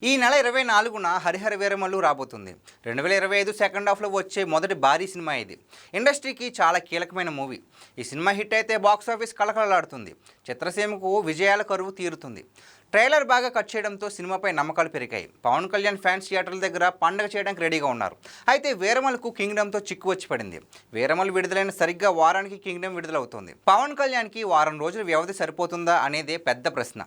ఈ నెల 24న హరిహర వీరమల్లు రాబోతుంది. 2025 సెకండ్ హాఫ్లో వచ్చే మొదటి భారీ సినిమా ఇది. ఇండస్ట్రీకి చాలా కీలకమైన మూవీ. ఈ సినిమా హిట్ అయితే బాక్సాఫీస్ కళకళలాడుతుంది. చిత్రసీమకు విజయాల కరువు తీరుతుంది. ట్రైలర్ బాగా కట్ చేయడంతో సినిమాపై నమ్మకాలు పెరిగాయి. పవన్ కళ్యాణ్ ఫ్యాన్స్ థియేటర్ల దగ్గర పండగ చేయడానికి రెడీగా ఉన్నారు. అయితే వీరమల్లుకు కింగ్డమ్తో చిక్కు వచ్చి పడింది. వీరమల్లు విడుదలైన సరిగ్గా వారానికి కింగ్డమ్ విడుదలవుతుంది. పవన్ కళ్యాణ్కి వారం రోజుల వ్యవధి సరిపోతుందా అనేదే పెద్ద ప్రశ్న.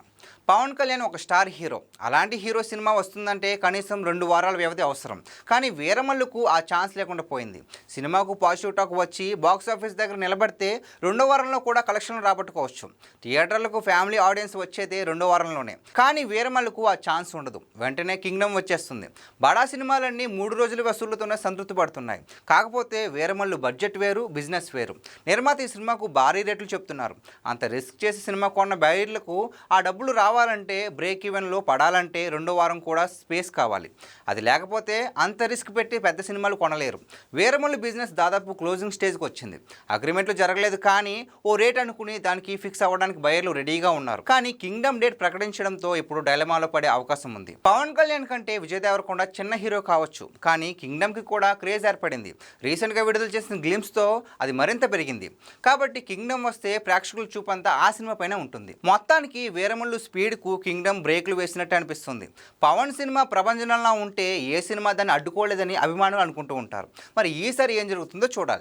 పవన్ కళ్యాణ్ ఒక స్టార్ హీరో. అలాంటి హీరో సినిమా వస్తుందంటే కనీసం 2 వారాల వ్యవధి అవసరం. కానీ వీరమల్లుకు ఆ ఛాన్స్ లేకుండా పోయింది. సినిమాకు పాజిటివ్ టాక్ వచ్చి బాక్సాఫీస్ దగ్గర నిలబడితే 2వ వారంలో కూడా కలెక్షన్లు రాబట్టుకోవచ్చు. థియేటర్లకు ఫ్యామిలీ ఆడియన్స్ వచ్చేదే 2వ వారంలోనే. కానీ వీరమల్లుకు ఆ ఛాన్స్ ఉండదు. వెంటనే కింగ్డమ్ వచ్చేస్తుంది. బడా సినిమాలన్నీ 3 రోజుల వసూళ్లతోనే సంతృప్తి పడుతున్నాయి. కాకపోతే వీరమల్లు బడ్జెట్ వేరు, బిజినెస్ వేరు. నిర్మాత ఈ సినిమాకు భారీ రేట్లు చెప్తున్నారు. అంత రిస్క్ చేసి సినిమా కొన్న బయర్లకు ఆ డబ్బులు రావాలంటే, బ్రేక్ ఈవెన్లో పడాలంటే 2వ వారం కూడా స్పేస్ కావాలి. అది లేకపోతే అంత రిస్క్ పెట్టి పెద్ద సినిమాలు కొనలేరు. వీరమల్లు బిజినెస్ దాదాపు క్లోజింగ్ స్టేజ్కి వచ్చింది. అగ్రిమెంట్లు జరగలేదు, కానీ ఓ రేట్ అనుకుని దానికి ఫిక్స్ అవ్వడానికి బయర్లు రెడీగా ఉన్నారు. కానీ కింగ్డమ్ డేట్ ప్రకటించడంతో ఇప్పుడు డైలమాలో పడే అవకాశం ఉంది. పవన్ కళ్యాణ్ కంటే విజయ్ దేవరకొండ చిన్న హీరో కావచ్చు, కానీ కింగ్డమ్కి కూడా క్రేజ్ ఏర్పడింది. రీసెంట్గా విడుదల చేసిన గ్లిమ్స్తో అది మరింత పెరిగింది. కాబట్టి కింగ్డమ్ వస్తే ప్రేక్షకుల చూపంతా ఆ సినిమా పైన ఉంటుంది. మొత్తానికి వీరమల్లు స్పీడ్కు కింగ్డమ్ బ్రేక్లు వేసినట్టు అనిపిస్తుంది. పవన్ సినిమా ప్రభంజనంలా ఉంటే ఏ సినిమా దాన్ని అడ్డుకోలేదని అభిమానులు అనుకుంటూ ఉంటారు. మరి ఈసారి ఏం జరుగుతుందో చూడాలి.